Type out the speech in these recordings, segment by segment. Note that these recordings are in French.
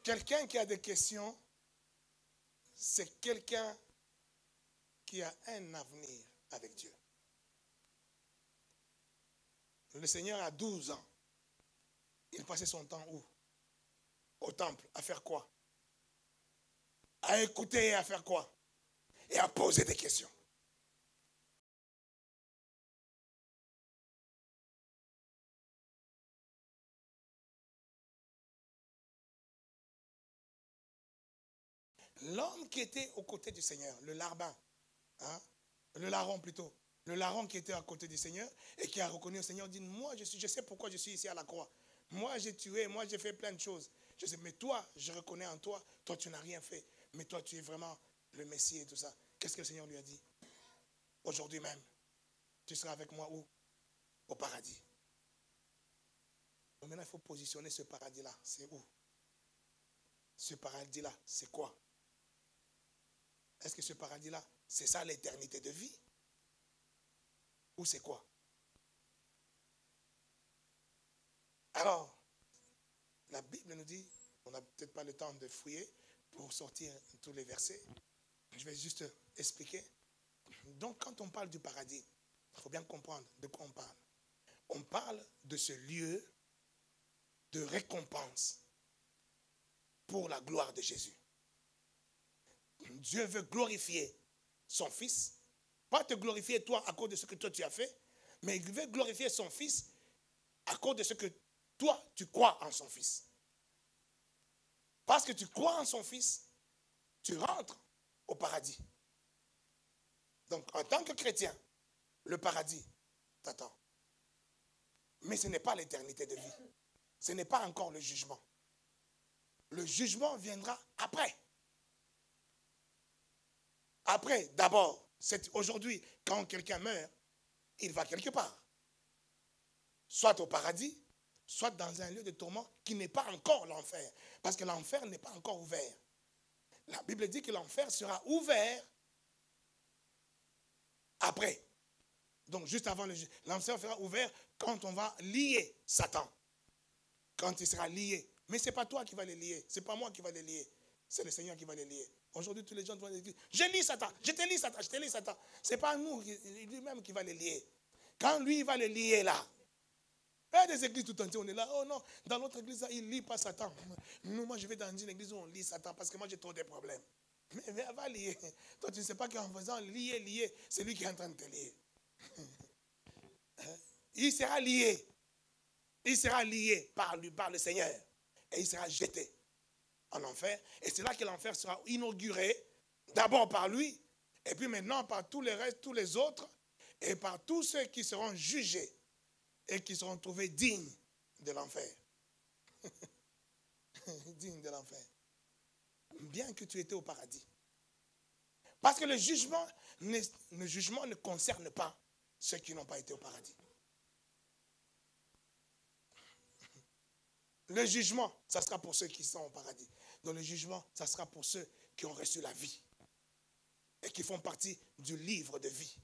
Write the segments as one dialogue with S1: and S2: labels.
S1: Quelqu'un qui a des questions, c'est quelqu'un qui a un avenir avec Dieu. Le Seigneur a 12 ans. Il passait son temps où? Au temple. À faire quoi? À écouter et à faire quoi? Et à poser des questions. L'homme qui était aux côtés du Seigneur, le larbin, hein, le larron plutôt, le larron qui était à côté du Seigneur et qui a reconnu le Seigneur, dit, moi je sais pourquoi je suis ici à la croix. Moi j'ai tué, moi j'ai fait plein de choses. Je sais, mais toi, je reconnais en toi, toi tu n'as rien fait. Mais toi tu es vraiment le Messie et tout ça. Qu'est-ce que le Seigneur lui a dit? Aujourd'hui même, tu seras avec moi où? Au paradis. Donc maintenant il faut positionner ce paradis-là. C'est où? Ce paradis-là, c'est quoi? Est-ce que ce paradis-là, c'est ça l'éternité de vie? Ou c'est quoi? Alors, la Bible nous dit, on n'a peut-être pas le temps de fouiller pour sortir tous les versets. Je vais juste expliquer. Donc, quand on parle du paradis, il faut bien comprendre de quoi on parle. On parle de ce lieu de récompense pour la gloire de Jésus. Dieu veut glorifier son Fils, pas te glorifier toi à cause de ce que toi tu as fait, mais il veut glorifier son Fils à cause de ce que toi tu crois en son Fils. Parce que tu crois en son Fils, tu rentres au paradis. Donc en tant que chrétien, le paradis t'attend. Mais ce n'est pas l'éternité de vie. Ce n'est pas encore le jugement. Le jugement viendra après. Après, d'abord, aujourd'hui, quand quelqu'un meurt, il va quelque part. Soit au paradis, soit dans un lieu de tourment qui n'est pas encore l'enfer. Parce que l'enfer n'est pas encore ouvert. La Bible dit que l'enfer sera ouvert après. Donc juste avant l'enfer sera ouvert quand on va lier Satan. Quand il sera lié. Mais ce n'est pas toi qui vas les lier. Ce n'est pas moi qui va les lier. C'est le Seigneur qui va les lier. Aujourd'hui, tous les gens vont dire, je lis Satan, je te lis Satan, je te lis Satan. Ce n'est pas nous, lui-même qui va les lier. Quand lui, il va les lier là. Il y a des églises tout entières, on est là, oh non, dans notre église, il ne lit pas Satan. Nous, moi, je vais dans une église où on lit Satan parce que moi, j'ai trop de problèmes. Mais va lier. Toi, tu ne sais pas qu'en faisant lier, c'est lui qui est en train de te lier. Il sera lié. Il sera lié par le Seigneur. Et il sera jeté en enfer. Et c'est là que l'enfer sera inauguré, d'abord par lui, et puis maintenant par tous les restes, tous les autres, et par tous ceux qui seront jugés et qui seront trouvés dignes de l'enfer. Dignes de l'enfer. Bien que tu étais au paradis. Parce que le jugement ne concerne pas ceux qui n'ont pas été au paradis. Le jugement, ça sera pour ceux qui sont au paradis. Donc le jugement, ça sera pour ceux qui ont reçu la vie et qui font partie du livre de vie.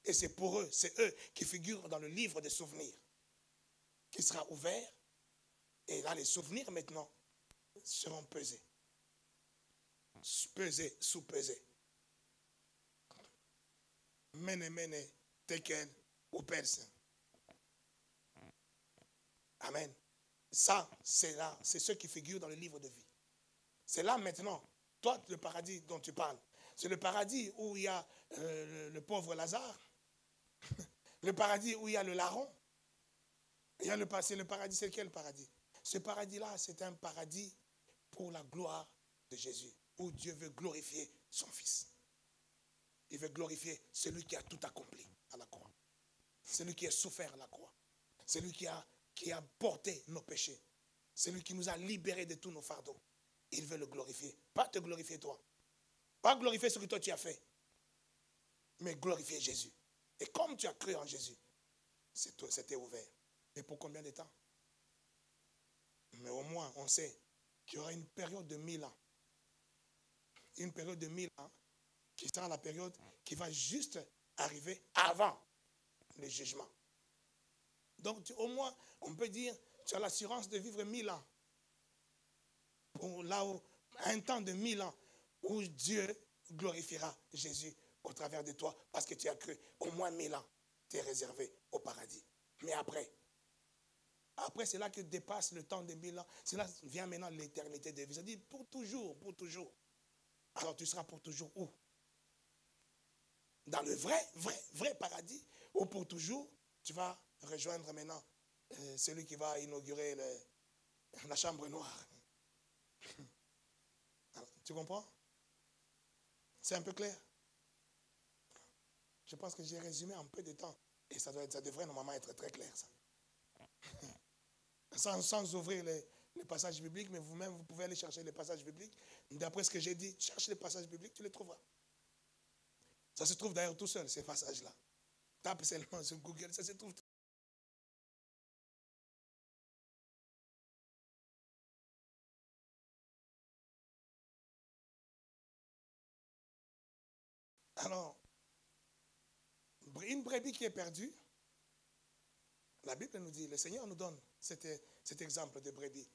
S1: Et c'est pour eux, c'est eux qui figurent dans le livre des souvenirs qui sera ouvert. Et là, les souvenirs maintenant seront pesés. Pesés, sous-pesés. Mene, tekel ou perse. Amen. Ça, c'est là, c'est ceux qui figurent dans le livre de vie. C'est là maintenant, toi, le paradis dont tu parles, c'est le paradis où il y a le pauvre Lazare, le paradis où il y a le larron. C'est le paradis, c'est quel paradis? Ce paradis-là, c'est un paradis pour la gloire de Jésus, où Dieu veut glorifier son Fils. Il veut glorifier celui qui a tout accompli à la croix. Celui qui a souffert à la croix. Celui qui a porté nos péchés. Celui qui nous a libérés de tous nos fardeaux. Il veut le glorifier. Pas te glorifier toi. Pas glorifier ce que toi tu as fait. Mais glorifier Jésus. Et comme tu as cru en Jésus, c'était ouvert. Mais pour combien de temps? Mais au moins, on sait qu'il y aura une période de 1000 ans. Une période de 1000 ans qui sera la période qui va juste arriver avant le jugement. Donc, au moins, on peut dire, tu as l'assurance de vivre 1000 ans. pour là où, un temps de 1000 ans, où Dieu glorifiera Jésus au travers de toi, parce que tu as cru. Au moins 1000 ans, tu es réservé au paradis. Mais après, c'est là que dépasse le temps de 1000 ans. C'est là que vient maintenant l'éternité de vie. Ça dit pour toujours, pour toujours. Alors tu seras pour toujours où? Dans le vrai paradis, ou pour toujours, tu vas rejoindre maintenant celui qui va inaugurer la chambre noire. Alors, tu comprends? C'est un peu clair? Je pense que j'ai résumé en peu de temps. Et ça devrait normalement être très clair, ça. Sans ouvrir les passages bibliques, mais vous-même, vous pouvez aller chercher les passages bibliques. D'après ce que j'ai dit, cherche les passages bibliques, tu les trouveras. Ça se trouve d'ailleurs tout seul, ces passages-là. Tape seulement sur Google, ça se trouve tout. Alors, une brebis qui est perdue, la Bible nous dit, le Seigneur nous donne cet exemple de brebis.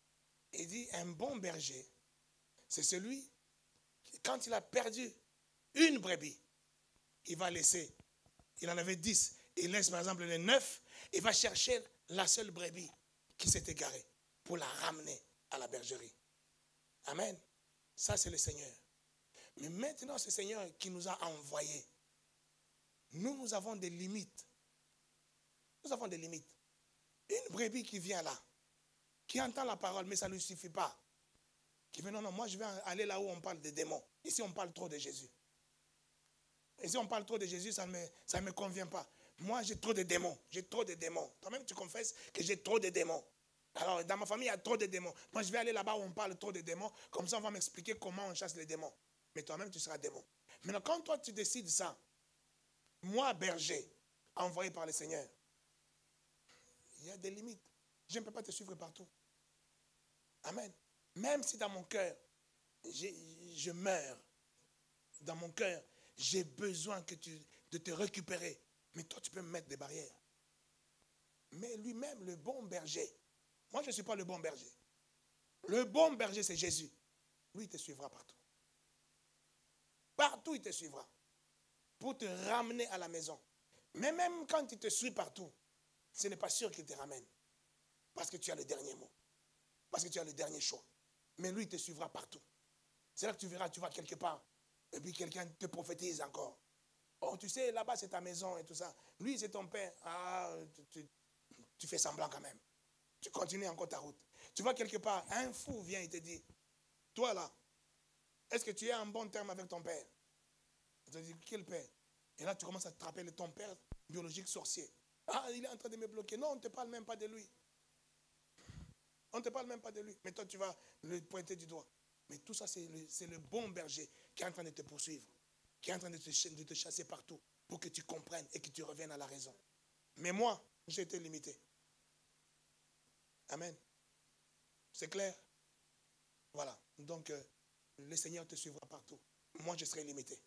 S1: Il dit, un bon berger, c'est celui, quand il a perdu une brebis, il va laisser, il en avait 10, il laisse par exemple les 9, il va chercher la seule brebis qui s'est égarée pour la ramener à la bergerie. Amen. Ça, c'est le Seigneur. Mais maintenant, c'est le Seigneur qui nous a envoyés. Nous avons des limites. Nous avons des limites. Une brebis qui vient là, qui entend la parole, mais ça ne lui suffit pas. Qui dit non, moi je vais aller là où on parle des démons. Ici, on parle trop de Jésus. Ici, on parle trop de Jésus, ça ne me convient pas. Moi, j'ai trop de démons. J'ai trop de démons. Toi-même, tu confesses que j'ai trop de démons. Alors, dans ma famille, il y a trop de démons. Moi, je vais aller là-bas où on parle trop de démons. Comme ça, on va m'expliquer comment on chasse les démons. Mais toi-même, tu seras démon. Maintenant, quand toi, tu décides ça, moi, berger, envoyé par le Seigneur, il y a des limites. Je ne peux pas te suivre partout. Amen. Même si dans mon cœur, je meurs, dans mon cœur, j'ai besoin de te récupérer. Mais toi, tu peux me mettre des barrières. Mais lui-même, le bon berger, moi, je ne suis pas le bon berger. Le bon berger, c'est Jésus. Lui, il te suivra partout. Partout, il te suivra. Pour te ramener à la maison. Mais même quand il te suit partout, ce n'est pas sûr qu'il te ramène. Parce que tu as le dernier mot. Parce que tu as le dernier choix. Mais lui, il te suivra partout. C'est là que tu verras, tu vas quelque part. Et puis quelqu'un te prophétise encore. Oh, tu sais, là-bas, c'est ta maison et tout ça. Lui, c'est ton père. Ah, tu fais semblant quand même. Tu continues encore ta route. Tu vas quelque part, un fou vient et te dit, toi là, est-ce que tu es en bon terme avec ton père? Il te dit, quel père? Et là, tu commences à te rappeler ton père biologique sorcier. Ah, il est en train de me bloquer. Non, on ne te parle même pas de lui. On ne te parle même pas de lui. Mais toi, tu vas le pointer du doigt. Mais tout ça, c'est le bon berger qui est en train de te poursuivre, qui est en train de te chasser partout pour que tu comprennes et que tu reviennes à la raison. Mais moi, j'ai été limité. Amen. C'est clair? Voilà. Donc, le Seigneur te suivra partout. Moi, je serai limité.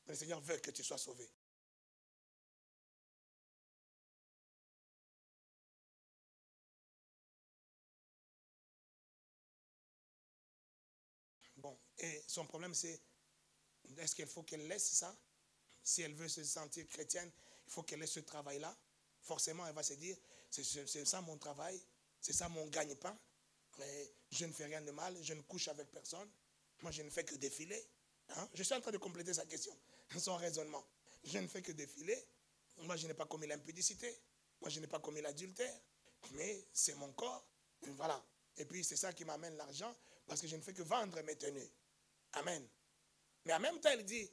S1: Mais le Seigneur veut que tu sois sauvé. Bon, et son problème, c'est, est-ce qu'il faut qu'elle laisse ça? Si elle veut se sentir chrétienne, il faut qu'elle laisse ce travail-là. Forcément, elle va se dire, c'est ça mon travail, c'est ça mon gagne-pain. Mais je ne fais rien de mal, je ne couche avec personne. Moi, je ne fais que défiler. Hein? Je suis en train de compléter sa question, son raisonnement. Je ne fais que défiler. Moi, je n'ai pas commis l'impudicité. Moi, je n'ai pas commis l'adultère. Mais c'est mon corps. Et voilà. Et puis, c'est ça qui m'amène l'argent, parce que je ne fais que vendre mes tenues. Amen. Mais en même temps, elle dit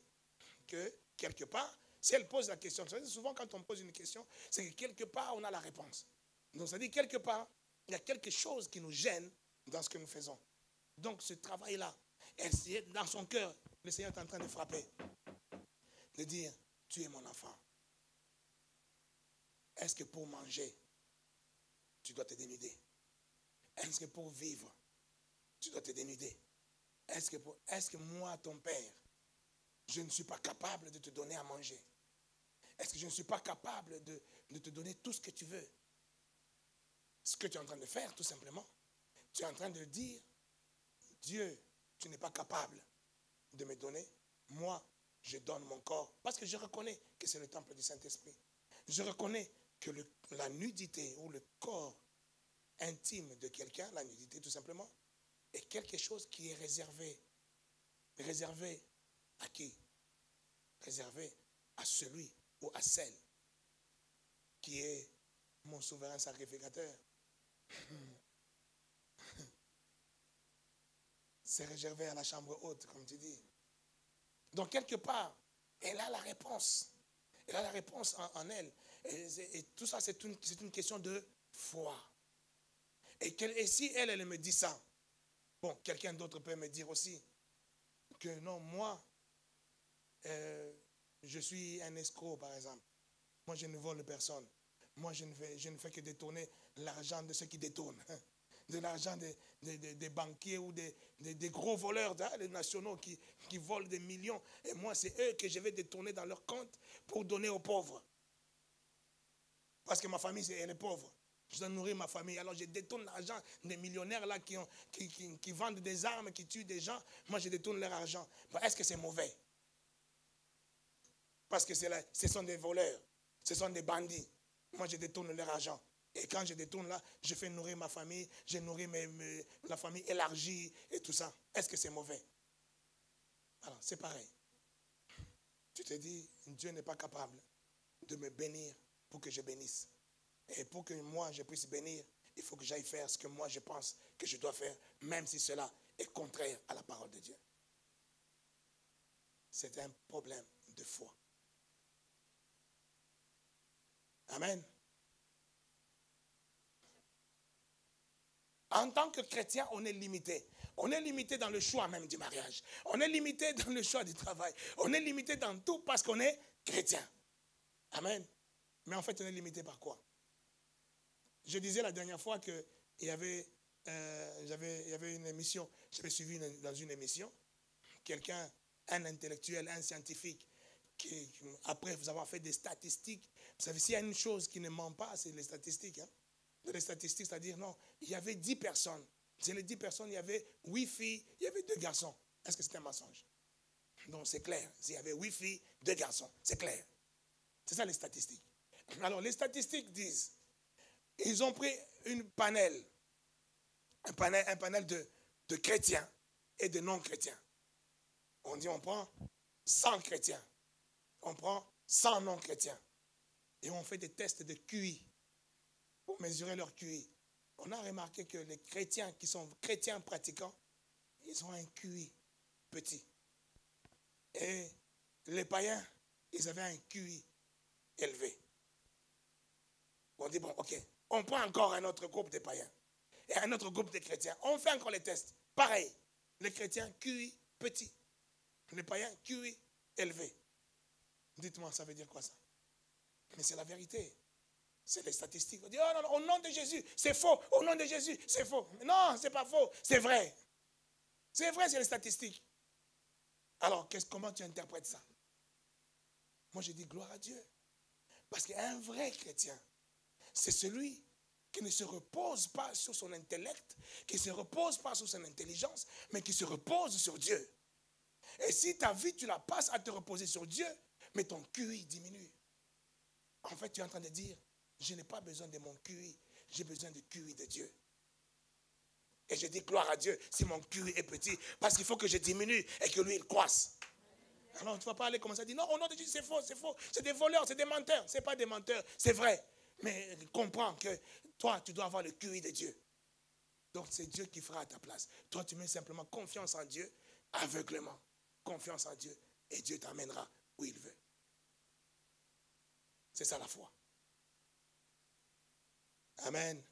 S1: que, quelque part, si elle pose la question, souvent quand on pose une question, c'est que quelque part, on a la réponse. Donc, ça dit quelque part, il y a quelque chose qui nous gêne dans ce que nous faisons. Donc, ce travail-là, dans son cœur, le Seigneur est en train de frapper, de dire, tu es mon enfant. Est-ce que pour manger, tu dois te dénuder? Est-ce que pour vivre, tu dois te dénuder? Est-ce que moi, ton père, je ne suis pas capable de te donner à manger? Est-ce que je ne suis pas capable de te donner tout ce que tu veux? Ce que tu es en train de faire, tout simplement, tu es en train de dire, Dieu, tu n'es pas capable de me donner. Moi, je donne mon corps. Parce que je reconnais que c'est le temple du Saint-Esprit. Je reconnais que la nudité ou le corps intime de quelqu'un, la nudité tout simplement, est quelque chose qui est réservé. Réservé à qui? Réservé à celui ou à celle qui est mon souverain sacrificateur. C'est réservé à la chambre haute, comme tu dis. Donc, quelque part, elle a la réponse. Elle a la réponse en elle. Et tout ça, c'est une question de foi. Et si elle me dit ça, bon, quelqu'un d'autre peut me dire aussi que non, moi, je suis un escroc, par exemple. Moi, je ne vole personne. Moi, je ne fais que détourner l'argent de ceux qui détournent. De l'argent des banquiers ou des gros voleurs, les nationaux qui volent des millions. Et moi, c'est eux que je vais détourner dans leur compte pour donner aux pauvres. Parce que ma famille, elle est pauvre. Je dois nourrir ma famille. Alors, je détourne l'argent des millionnaires là qui vendent des armes, qui tuent des gens. Moi, je détourne leur argent. Est-ce que c'est mauvais? Parce que ce sont des voleurs. Ce sont des bandits. Moi, je détourne leur argent. Et quand je détourne là, je fais nourrir ma famille, je nourris la famille élargie et tout ça. Est-ce que c'est mauvais? Alors, c'est pareil. Tu te dis, Dieu n'est pas capable de me bénir pour que je bénisse. Et pour que moi, je puisse bénir, il faut que j'aille faire ce que moi, je pense que je dois faire, même si cela est contraire à la parole de Dieu. C'est un problème de foi. Amen. En tant que chrétien, on est limité. On est limité dans le choix même du mariage. On est limité dans le choix du travail. On est limité dans tout parce qu'on est chrétien. Amen. Mais en fait, on est limité par quoi? Je disais la dernière fois qu'il y avait une émission. J'avais suivi dans une émission quelqu'un, un intellectuel, un scientifique, qui, après vous avoir fait des statistiques, vous savez, s'il y a une chose qui ne ment pas, c'est les statistiques. Les statistiques, c'est-à-dire, non, il y avait 10 personnes. C'est les 10 personnes, il y avait 8 filles, il y avait 2 garçons. Est-ce que c'est un mensonge? Non, c'est clair. S'il y avait 8 filles, 2 garçons, c'est clair. C'est ça les statistiques. Alors, les statistiques disent, ils ont pris un panel de chrétiens et de non-chrétiens. On dit, on prend 100 chrétiens, on prend 100 non-chrétiens. Et on fait des tests de QI pour mesurer leur QI. On a remarqué que les chrétiens qui sont chrétiens pratiquants, ils ont un QI petit. Et les païens, ils avaient un QI élevé. On dit, bon, ok, on prend encore un autre groupe de païens et un autre groupe de chrétiens. On fait encore les tests. Pareil, les chrétiens, QI petit. Les païens, QI élevé. Dites-moi, ça veut dire quoi ça? Mais c'est la vérité. C'est les statistiques. On dit, oh non, au nom de Jésus, c'est faux. Au nom de Jésus, c'est faux. Non, c'est pas faux, c'est vrai. C'est vrai, c'est les statistiques. Alors, comment tu interprètes ça? Moi, je dis gloire à Dieu. Parce qu'un vrai chrétien, c'est celui qui ne se repose pas sur son intellect, qui ne se repose pas sur son intelligence, mais qui se repose sur Dieu. Et si ta vie, tu la passes à te reposer sur Dieu, mais ton QI diminue. En fait, tu es en train de dire, je n'ai pas besoin de mon QI, j'ai besoin du QI de Dieu. Et je dis gloire à Dieu si mon QI est petit, parce qu'il faut que je diminue et que lui, il croisse. Alors, tu ne vas pas aller commencer à dire, non, au nom de Dieu, c'est faux, c'est des voleurs, c'est des menteurs. Ce n'est pas des menteurs, c'est vrai. Mais comprends que toi, tu dois avoir le QI de Dieu. Donc, c'est Dieu qui fera à ta place. Toi, tu mets simplement confiance en Dieu, aveuglement. Confiance en Dieu, et Dieu t'amènera où il veut. C'est ça la foi. Amen.